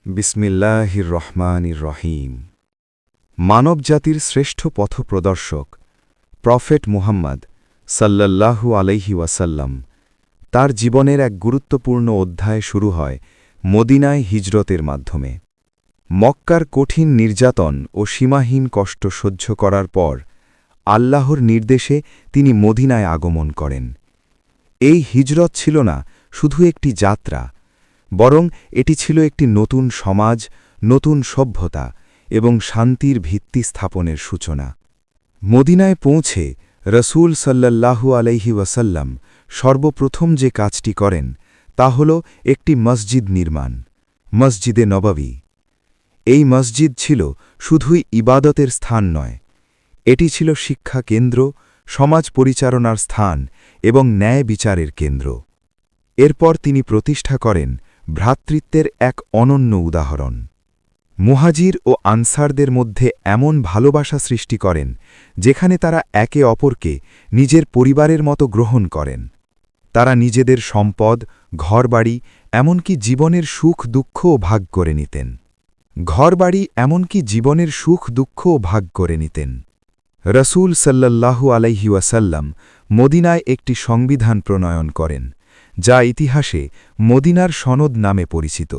বিসমিল্লাহির রহমানির রহিম। মানবজাতির শ্রেষ্ঠ পথপ্রদর্শক প্রফেট মুহাম্মদ সাল্লাল্লাহু আলাইহি ওয়াসাল্লাম তার জীবনের এক গুরুত্বপূর্ণ অধ্যায় শুরু হয় মদিনায় হিজরতের মাধ্যমে। মক্কার কঠিন নির্যাতন ও সীমাহীন কষ্ট সহ্য করার পর আল্লাহর নির্দেশে তিনি মদিনায় আগমন করেন। এই হিজরত ছিল না শুধু একটি যাত্রা, বরং এটি ছিল একটি নতুন সমাজ, নতুন সভ্যতা এবং শান্তির ভিত্তি স্থাপনের সূচনা। মদিনায় পৌঁছে রসূল সাল্লাল্লাহু আলাইহি ওয়াসাল্লাম সর্বপ্রথম যে কাজটি করেন তা হল একটি মসজিদ নির্মাণ, মসজিদে নববী। এই মসজিদ ছিল শুধুই ইবাদতের স্থান নয়, এটি ছিল শিক্ষা কেন্দ্র, সমাজ পরিচালনার স্থান এবং ন্যায় বিচারের কেন্দ্র। এরপর তিনি প্রতিষ্ঠা করেন ভ্রাতৃত্বের এক অনন্য উদাহরণ। মুহাজির ও আনসারদের মধ্যে এমন ভালোবাসা সৃষ্টি করেন যেখানে তারা একে অপরকে নিজের পরিবারের মতো গ্রহণ করেন। তারা নিজেদের সম্পদ, ঘরবাড়ি, এমনকি জীবনের সুখ দুঃখও ভাগ করে নিতেন। রসূল সাল্লাল্লাহু আলাইহি ওয়াসাল্লাম মদিনায় একটি সংবিধান প্রণয়ন করেন, যা ইতিহাসে মদিনার সনদ নামে পরিচিত।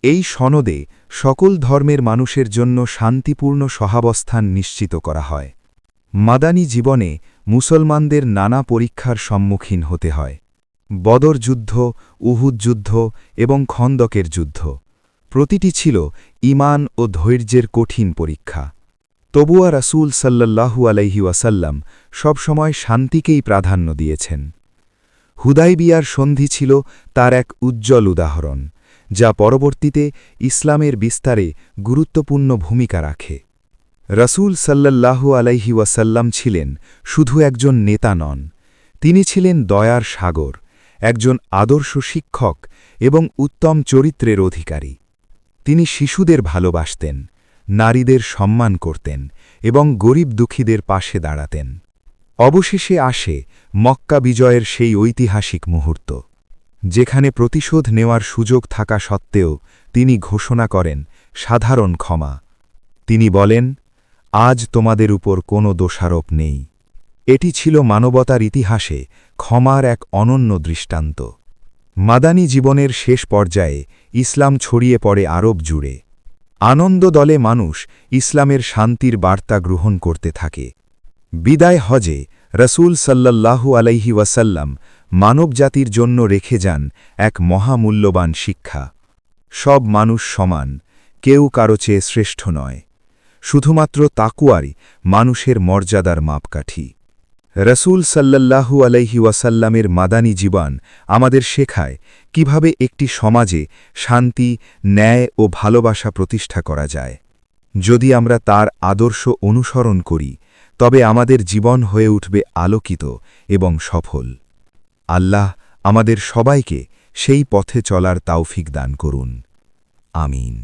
এই সনদে সকল ধর্মের মানুষের জন্য শান্তিপূর্ণ সহাবস্থান নিশ্চিত করা হয়। মাদানী জীবনে মুসলমানদের নানা পরীক্ষার সম্মুখীন হতে হয়। বদর যুদ্ধ, উহুদ যুদ্ধ এবং খন্দকের যুদ্ধ, প্রতিটি ছিল ঈমান ও ধৈর্যের কঠিন পরীক্ষা। তবুও রাসূল সাল্লাল্লাহু আলাইহি ওয়াসাল্লাম সবসময় শান্তিকেই প্রাধান্য দিয়েছেন। হুদাইবিয়ার সন্ধি ছিল তার এক উজ্জ্বল উদাহরণ, যা পরবর্তীতে ইসলামের বিস্তারে গুরুত্বপূর্ণ ভূমিকা রাখে। রসূল সাল্লাল্লাহু আলাইহি ওয়াসাল্লাম ছিলেন শুধু একজন নেতা নন, তিনি ছিলেন দয়ার সাগর, একজন আদর্শ শিক্ষক এবং উত্তম চরিত্রের অধিকারী। তিনি শিশুদের ভালোবাসতেন, নারীদের সম্মান করতেন এবং গরিব দুঃখীদের পাশে দাঁড়াতেন। অবশেষে আসে মক্কা বিজয়ের সেই ঐতিহাসিক মুহূর্ত, যেখানে প্রতিশোধ নেওয়ার সুযোগ থাকা সত্ত্বেও তিনি ঘোষণা করেন সাধারণ ক্ষমা। তিনি বলেন, আজ তোমাদের উপর কোনো দোষারোপ নেই। এটি ছিল মানবতার ইতিহাসে ক্ষমার এক অনন্য দৃষ্টান্ত। মাদানী জীবনের শেষ পর্যায়ে ইসলাম ছড়িয়ে পড়ে আরব জুড়ে। আনন্দ দলে মানুষ ইসলামের শান্তির বার্তা গ্রহণ করতে থাকে। বিদায় হজে রসূল সাল্লাল্লাহু আলাইহি ওয়াসাল্লাম মানবজাতির জন্য রেখে যান এক মহামূল্যবান শিক্ষা। সব মানুষ সমান, কেউ কারো চেয়ে শ্রেষ্ঠ নয়। শুধুমাত্র তাকওয়াই মানুষের মর্যাদার মাপকাঠি। রসূল সাল্লাল্লাহু আলাইহি ওয়াসাল্লামের মাদানী জীবন আমাদের শেখায় কিভাবে একটি সমাজে শান্তি, ন্যায় ও ভালোবাসা প্রতিষ্ঠা করা যায়। যদি আমরা তার আদর্শ অনুসরণ করি, তবে আমাদের জীবন হয়ে উঠবে আলোকিত এবং সফল। আল্লাহ আমাদের সবাইকে সেই পথে চলার তাওফিক দান করুন। আমিন।